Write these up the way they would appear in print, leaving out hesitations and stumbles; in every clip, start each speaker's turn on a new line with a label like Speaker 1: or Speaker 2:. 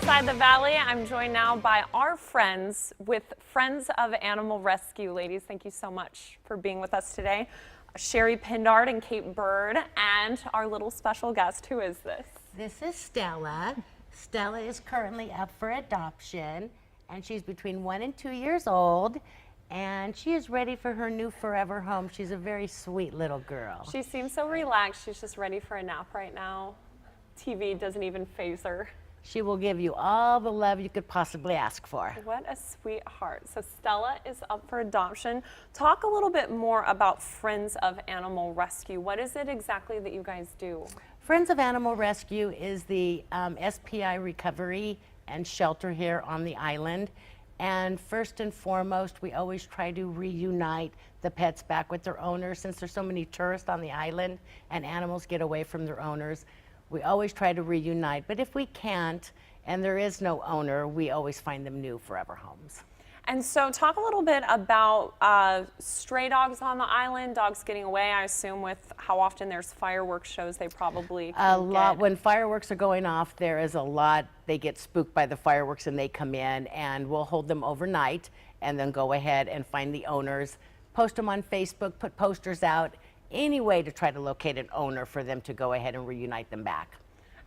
Speaker 1: Inside the Valley, I'm joined now by our friends with Friends of Animal Rescue. Ladies, thank you so much for being with us today. Sherry Pindard and Kate Bird, and our little special guest. Who is this?
Speaker 2: This is Stella. Stella is currently up for adoption, and she's between 1 and 2 years old, and she is ready for her new forever home. She's a very sweet little girl.
Speaker 1: She seems so relaxed. She's just ready for a nap right now. TV doesn't even faze her.
Speaker 2: She will give you all the love you could possibly ask for.
Speaker 1: What a sweetheart. So Stella is up for adoption. Talk a little bit more about Friends of Animal Rescue. What is it exactly that you guys do?
Speaker 2: Friends of Animal Rescue is the SPI recovery and shelter here on the island. And first and foremost, we always try to reunite the pets back with their owners. Since there's so many tourists on the island and animals get away from their owners, we always try to reunite. But if we can't and there is no owner, we always find them new forever homes.
Speaker 1: And so talk a little bit about stray dogs on the island, dogs getting away. I assume with how often there's fireworks shows, they probably
Speaker 2: a lot. When fireworks are going off, there is a lot. They get spooked by the fireworks and they come in, and we'll hold them overnight and then go ahead and find the owners, post them on Facebook, put posters out, any way to try to locate an owner for them to go ahead and reunite them back.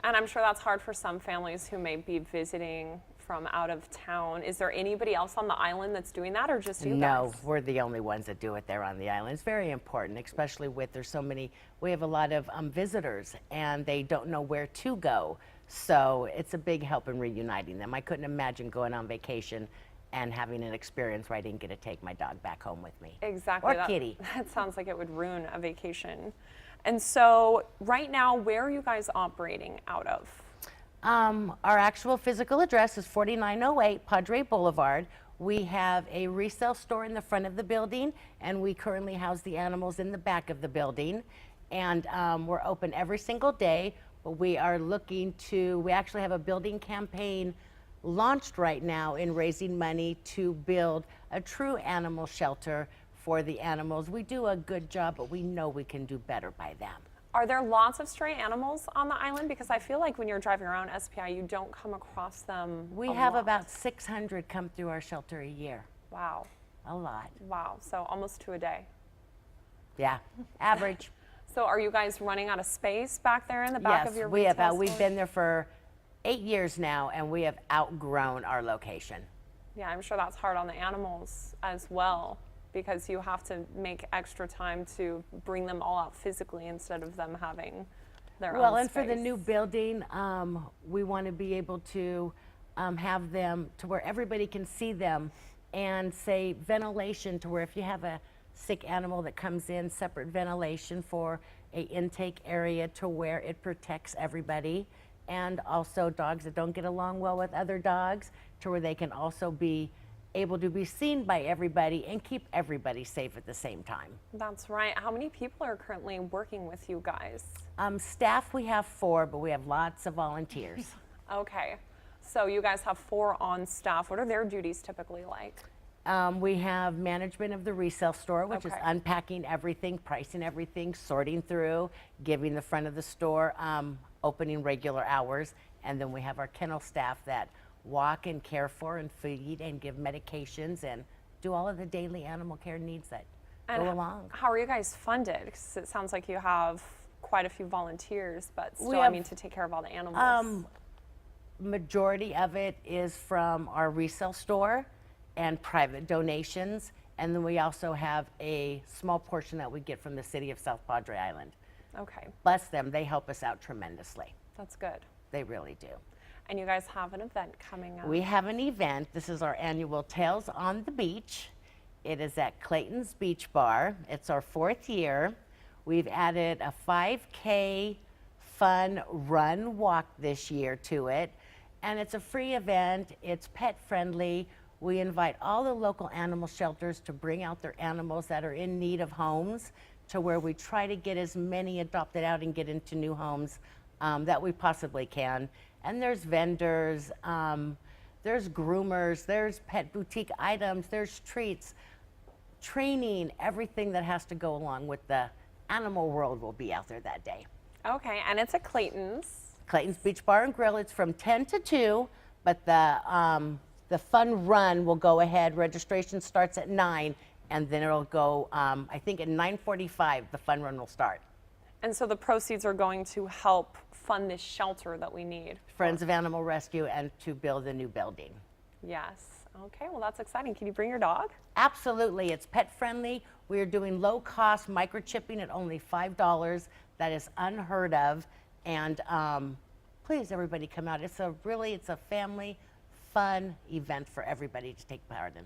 Speaker 1: And I'm sure that's hard for some families who may be visiting from out of town. Is there anybody else on the island that's doing that, or just you guys?
Speaker 2: No, we're the only ones that do it there on the island. It's very important, especially with there's so many, we have a lot of visitors and they don't know where to go. So it's a big help in reuniting them. I couldn't imagine going on vacation and having an experience where I didn't get to take my dog back home with me.
Speaker 1: Exactly.
Speaker 2: Or Kitty.
Speaker 1: That sounds like it would ruin a vacation. And so right now, where are you guys operating out of?
Speaker 2: Our actual physical address is 4908 Padre Boulevard. We have a resale store in the front of the building, and we currently house the animals in the back of the building. And we're open every single day, but we are looking to, we actually have a building campaign launched right now in raising money to build a true animal shelter for the animals. We do a good job, but we know we can do better by them.
Speaker 1: Are there lots of stray animals on the island? Because I feel like when you're driving around SPI, you don't come across them.
Speaker 2: We have about 600 come through our shelter a year.
Speaker 1: Wow.
Speaker 2: A lot.
Speaker 1: Wow, so almost 2 a day.
Speaker 2: Yeah, average.
Speaker 1: So are you guys running out of space back there in the back of your retail
Speaker 2: Yes,
Speaker 1: store?
Speaker 2: we've been there for 8 years now, and we have outgrown our location.
Speaker 1: Yeah, I'm sure that's hard on the animals as well, because you have to make extra time to bring them all out physically instead of them having their own
Speaker 2: Well, and
Speaker 1: space.
Speaker 2: for the new building, we want to be able to have them to where everybody can see them, and say ventilation to where if you have a sick animal that comes in, separate ventilation for a intake area to where it protects everybody. And also dogs that don't get along well with other dogs to where they can also be able to be seen by everybody and keep everybody safe at the same time.
Speaker 1: That's right. How many people are currently working with you guys?
Speaker 2: Staff, we have 4, but we have lots of volunteers.
Speaker 1: Okay, so you guys have 4 on staff. What are their duties typically like?
Speaker 2: We have management of the resale store, which is
Speaker 1: Okay.
Speaker 2: unpacking everything, pricing everything, sorting through, giving the front of the store, opening regular hours. And then we have our kennel staff that walk and care for and feed and give medications and do all of the daily animal care needs that go along.
Speaker 1: How are you guys funded? Because it sounds like you have quite a few volunteers, but still,
Speaker 2: We
Speaker 1: I
Speaker 2: have,
Speaker 1: mean, to take care of all the animals.
Speaker 2: Majority of it is from our resale store and private donations. And then we also have a small portion that we get from the city of South Padre Island.
Speaker 1: Okay,
Speaker 2: Bless them, they help us out tremendously.
Speaker 1: that's good.
Speaker 2: They really do.
Speaker 1: And you guys have an event coming up.
Speaker 2: We have an event. This is our annual Tales on the Beach. It is at Clayton's Beach Bar. It's our 4th year. We've added a 5K fun run walk this year to it. And it's a free event. It's pet friendly. We invite all the local animal shelters to bring out their animals that are in need of homes, to where we try to get as many adopted out and get into new homes that we possibly can. And there's vendors, there's groomers, there's pet boutique items, there's treats, training, everything that has to go along with the animal world will be out there that day.
Speaker 1: Okay, and it's at Clayton's.
Speaker 2: Clayton's Beach Bar and Grill. It's from 10 to 2, but the fun run will go ahead. Registration starts at 9, and then it'll go, I think at 9:45, the fun run will start.
Speaker 1: And so the proceeds are going to help fund this shelter that we need.
Speaker 2: Friends of Animal Rescue and to build a new building.
Speaker 1: Yes. Okay, well, that's exciting. Can you bring your dog?
Speaker 2: Absolutely. It's pet friendly. We are doing low cost microchipping at only $5. That is unheard of. And please, everybody come out. It's a family fun event for everybody to take part in.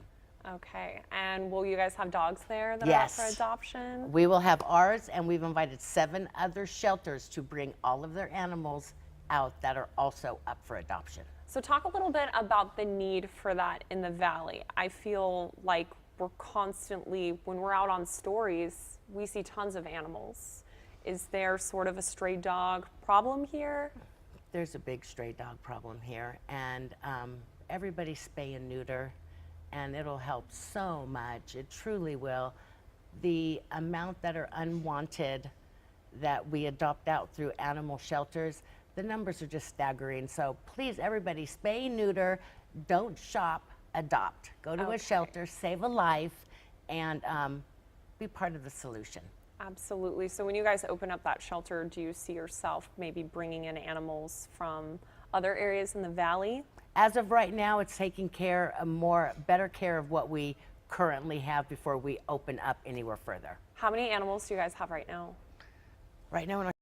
Speaker 1: Okay, and will you guys have dogs there that
Speaker 2: Yes.
Speaker 1: are up for adoption?
Speaker 2: We will have ours, and we've invited 7 other shelters to bring all of their animals out that are also up for adoption.
Speaker 1: So talk a little bit about the need for that in the Valley. I feel like we're constantly, when we're out on stories, we see tons of animals. Is there sort of a stray dog problem here?
Speaker 2: There's a big stray dog problem here, and everybody spay and neuter, and it'll help so much. It truly will. The amount that are unwanted that we adopt out through animal shelters, the numbers are just staggering. So please, everybody, spay, neuter, don't shop, adopt. Go to a shelter, save a life, and be part of the solution.
Speaker 1: Absolutely. So when you guys open up that shelter, do you see yourself maybe bringing in animals from other areas in the Valley?
Speaker 2: As of right now, it's taking better care of what we currently have before we open up anywhere further.
Speaker 1: How many animals do you guys have right now?
Speaker 2: Right now in our